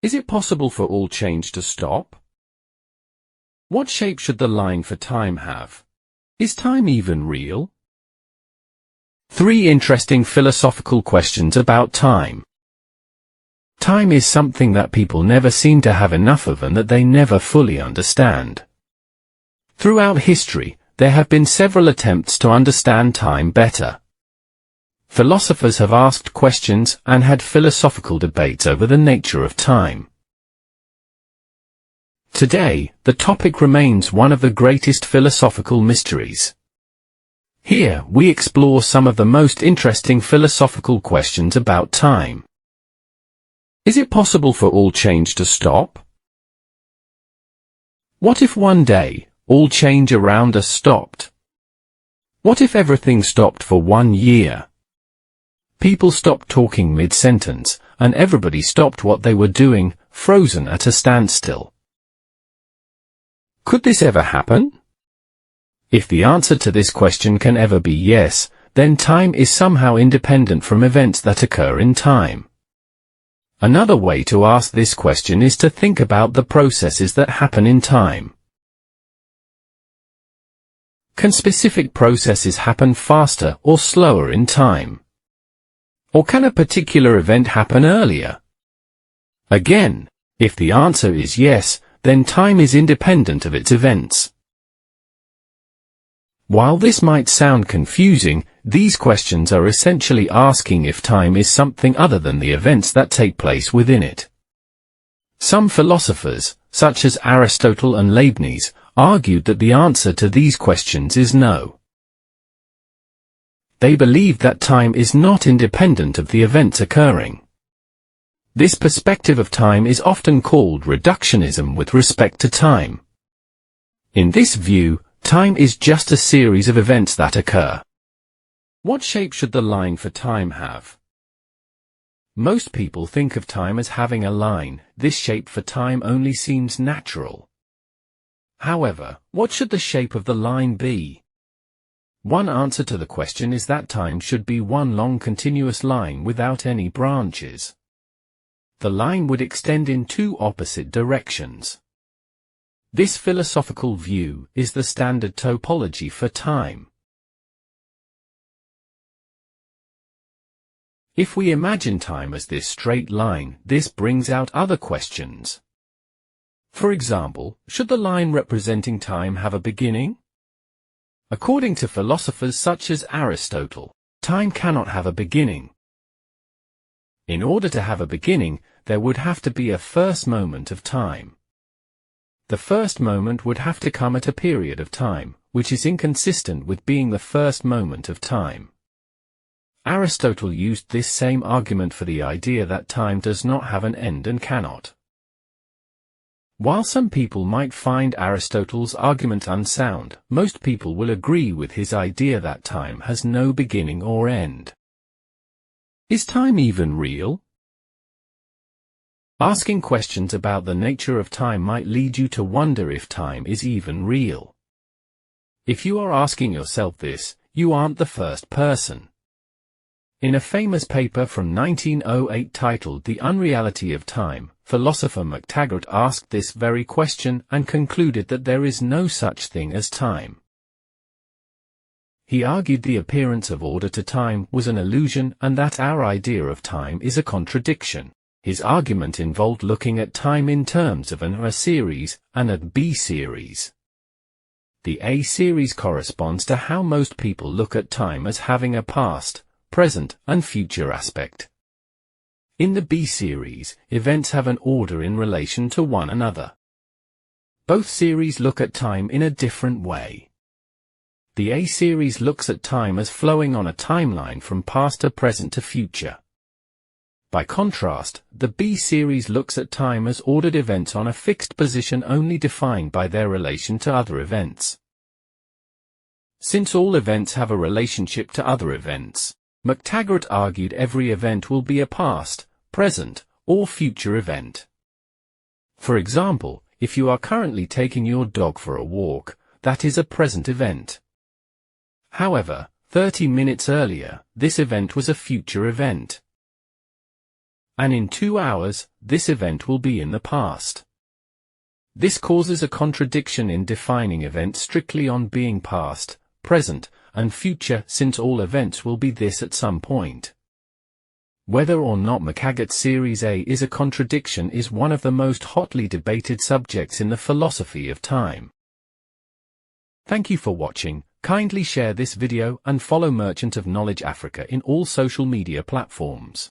Is it possible for all change to stop? What shape should the line for time have? Is time even real? 3 interesting philosophical questions about time. Time is something that people never seem to have enough of and that they never fully understand. Throughout history, there have been several attempts to understand time better. Philosophers have asked questions and had philosophical debates over the nature of time. Today, the topic remains one of the greatest philosophical mysteries. Here, we explore some of the most interesting philosophical questions about time. Is it possible for all change to stop? What if one day, all change around us stopped? What if everything stopped for 1 year? People stopped talking mid-sentence, and everybody stopped what they were doing, frozen at a standstill. Could this ever happen? If the answer to this question can ever be yes, then time is somehow independent from events that occur in time. Another way to ask this question is to think about the processes that happen in time. Can specific processes happen faster or slower in time? Or can a particular event happen earlier? Again, if the answer is yes, then time is independent of its events. While this might sound confusing, these questions are essentially asking if time is something other than the events that take place within it. Some philosophers, such as Aristotle and Leibniz, argued that the answer to these questions is no. They believed that time is not independent of the events occurring. This perspective of time is often called reductionism with respect to time. In this view, time is just a series of events that occur. What shape should the line for time have? Most people think of time as having a line. This shape for time only seems natural. However, what should the shape of the line be? One answer to the question is that time should be one long continuous line without any branches. The line would extend in 2 opposite directions. This philosophical view is the standard topology for time. If we imagine time as this straight line, this brings out other questions. For example, should the line representing time have a beginning? According to philosophers such as Aristotle, time cannot have a beginning. In order to have a beginning, there would have to be a first moment of time. The first moment would have to come at a period of time, which is inconsistent with being the first moment of time. Aristotle used this same argument for the idea that time does not have an end and cannot. While some people might find Aristotle's argument unsound, most people will agree with his idea that time has no beginning or end. Is time even real? Asking questions about the nature of time might lead you to wonder if time is even real. If you are asking yourself this, you aren't the first person. In a famous paper from 1908 titled The Unreality of Time, philosopher MacTaggart asked this very question and concluded that there is no such thing as time. He argued the appearance of order to time was an illusion and that our idea of time is a contradiction. His argument involved looking at time in terms of an A series and a B series. The A series corresponds to how most people look at time as having a past, present, and future aspect. In the B series, events have an order in relation to one another. Both series look at time in a different way. The A series looks at time as flowing on a timeline from past to present to future. By contrast, the B series looks at time as ordered events on a fixed position only defined by their relation to other events. Since all events have a relationship to other events, MacTaggart argued every event will be a past, present, or future event. For example, if you are currently taking your dog for a walk, that is a present event. However, 30 minutes earlier, this event was a future event. and in 2 hours, this event will be in the past. This causes a contradiction in defining events strictly on being past, present, and future, since all events will be this at some point. Whether or not McTaggart Series A is a contradiction is one of the most hotly debated subjects in the philosophy of time. Thank you for watching. Kindly share this video and follow Merchant of Knowledge Africa in all social media platforms.